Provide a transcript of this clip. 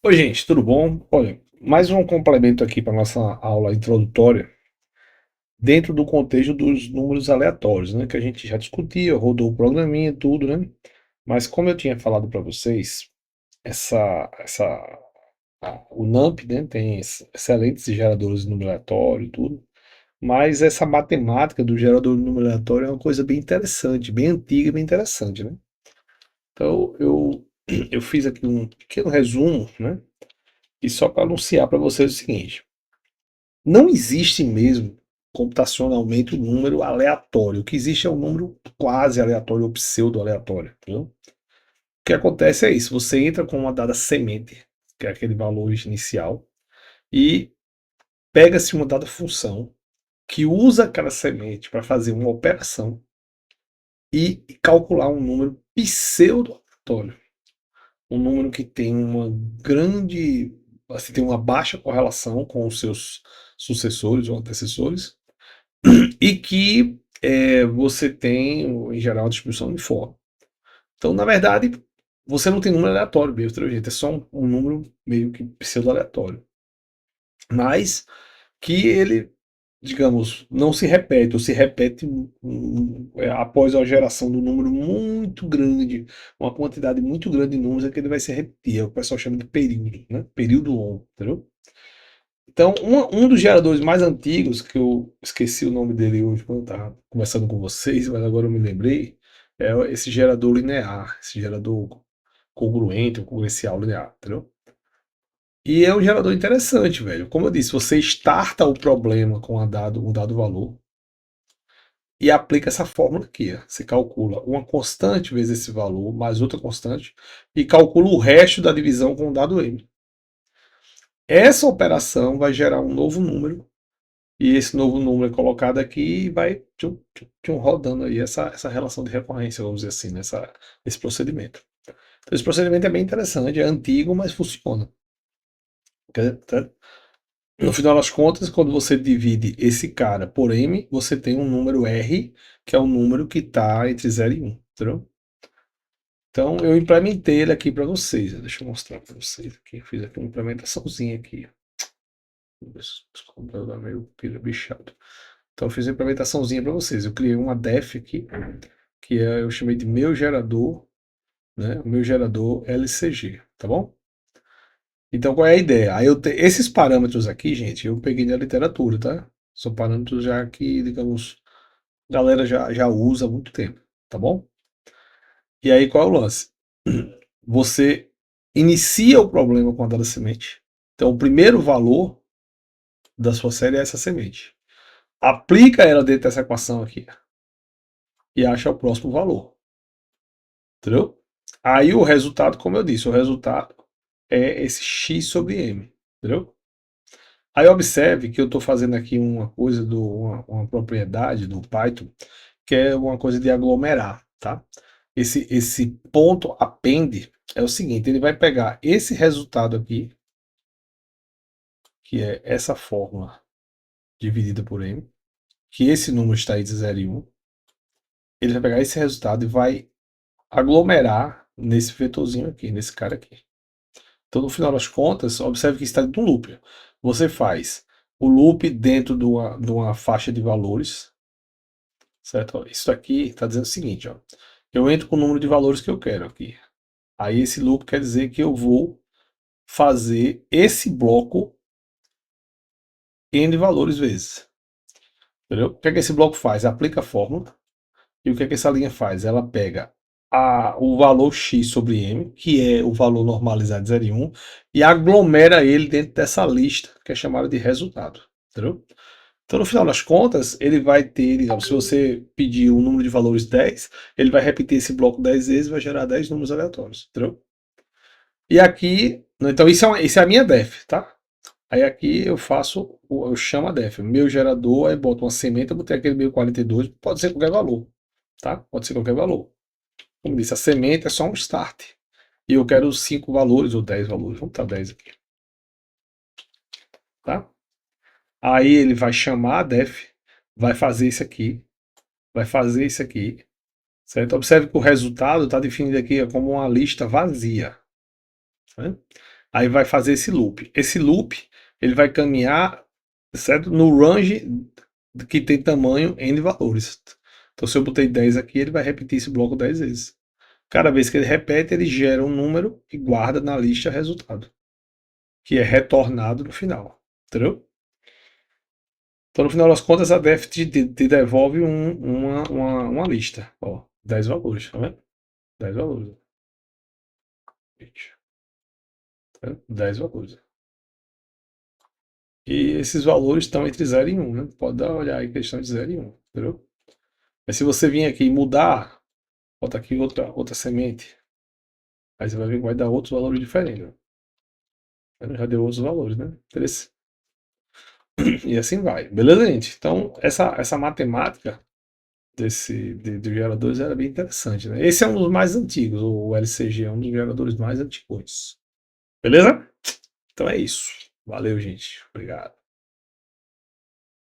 Oi, gente, tudo bom? Olha, mais um complemento aqui para nossa aula introdutória, dentro do contexto dos números aleatórios, né? Que a gente já discutia, rodou o programinha e tudo, né? Mas como eu tinha falado para vocês, o NumPy, né, tem excelentes geradores de número aleatório e tudo, mas essa matemática do gerador de número aleatório é uma coisa bem interessante, bem antiga e bem interessante, né? Então eu fiz aqui um pequeno resumo, né? E só para anunciar para vocês o seguinte: não existe mesmo computacionalmente um número aleatório. O que existe é um número quase aleatório ou pseudo-aleatório. Entendeu? O que acontece é isso: você entra com uma dada semente, que é aquele valor inicial, e pega-se uma dada função que usa aquela semente para fazer uma operação e calcular um número pseudo-aleatório. Um número que tem uma grande, assim, tem uma baixa correlação com os seus sucessores ou antecessores, e que você tem, em geral, a distribuição uniforme. Então, na verdade, você não tem número aleatório mesmo, pelo jeito, é só um número meio que pseudo-aleatório. Mas que ele, digamos, não se repete, ou se repete após a geração de um número muito grande, uma quantidade muito grande de números, é que ele vai se repetir. É o que o pessoal chama de período, né? Período longo, entendeu? Então, um dos geradores mais antigos, que eu esqueci o nome dele hoje quando eu estava conversando com vocês, mas agora eu me lembrei, é esse gerador linear, esse gerador congruente ou congruencial linear, entendeu? E é um gerador interessante, velho. Como eu disse, você starta o problema com um dado valor e aplica essa fórmula aqui. Ó. Você calcula uma constante vezes esse valor, mais outra constante, e calcula o resto da divisão com o dado m. Essa operação vai gerar um novo número. E esse novo número é colocado aqui e vai rodando aí essa relação de recorrência, vamos dizer assim, esse procedimento. Então, esse procedimento é bem interessante, é antigo, mas funciona. No final das contas, quando você divide esse cara por m, você tem um número r, que é um número que está entre 0 e 1. Entendeu? Então, eu implementei ele aqui para vocês. Deixa eu mostrar para vocês aqui. Fiz aqui uma implementaçãozinha aqui. Esse computador é meio bichado. Então eu fiz uma implementaçãozinha para vocês. Eu criei uma def aqui, que eu chamei de meu gerador, né? O meu gerador LCG, tá bom? Então qual é a ideia? Esses parâmetros aqui, gente, eu peguei da literatura, tá? São parâmetros já que, digamos, a galera já usa há muito tempo, tá bom? E aí qual é o lance? Você inicia o problema com a dada semente. Então o primeiro valor da sua série é essa semente. Aplica ela dentro dessa equação aqui e acha o próximo valor. Entendeu? Aí o resultado, como eu disse, o resultado é esse x sobre m. Entendeu? Aí observe que eu estou fazendo aqui uma coisa, uma propriedade do Python, que é uma coisa de aglomerar. Tá? Esse ponto append é o seguinte, ele vai pegar esse resultado aqui, que é essa fórmula dividida por m, que esse número está aí de 0 e 1, ele vai pegar esse resultado e vai aglomerar nesse vetorzinho aqui, nesse cara aqui. Então, no final das contas, observe que está dentro de um loop. Você faz o loop dentro de uma faixa de valores, certo? Isso aqui está dizendo o seguinte, ó. Eu entro com o número de valores que eu quero aqui. Aí esse loop quer dizer que eu vou fazer esse bloco n valores vezes. Entendeu? O que é que esse bloco faz? Aplica a fórmula. E o que é que essa linha faz? Ela pega o valor x sobre m, que é o valor normalizado de 0 e 1, e aglomera ele dentro dessa lista, que é chamada de resultado. Entendeu? Então, no final das contas, ele vai ter, digamos, se você pedir um número de valores 10, ele vai repetir esse bloco 10 vezes e vai gerar 10 números aleatórios. Entendeu? E aqui, então isso é a minha def, tá? Aí aqui eu chamo a def, meu gerador, aí boto uma semente, eu botei aquele 1042, pode ser qualquer valor, tá? Pode ser qualquer valor. Como disse, a semente é só um start. E eu quero 5 valores ou 10 valores. Vamos botar 10 aqui. Tá? Aí ele vai chamar a def, vai fazer isso aqui, vai fazer isso aqui. Certo? Observe que o resultado está definido aqui como uma lista vazia. Certo? Aí vai fazer esse loop. Esse loop, ele vai caminhar, certo? No range que tem tamanho n valores. Então, se eu botei 10 aqui, ele vai repetir esse bloco 10 vezes. Cada vez que ele repete, ele gera um número e guarda na lista resultado, que é retornado no final. Entendeu? Então, no final das contas, a def te devolve uma lista. Ó, 10 valores, tá vendo? 10 valores. 10 valores. E esses valores estão entre 0 e 1, né? Pode dar uma olhada aí que eles estão de 0 e 1, entendeu? Mas se você vir aqui e mudar, bota aqui outra semente, aí você vai ver que vai dar outros valores diferentes. Né? Já deu outros valores, né? Interessante. E assim vai. Beleza, gente? Então, essa matemática dos geradores era bem interessante, né? Esse é um dos mais antigos, o LCG é um dos geradores mais antigos. Beleza? Então é isso. Valeu, gente. Obrigado.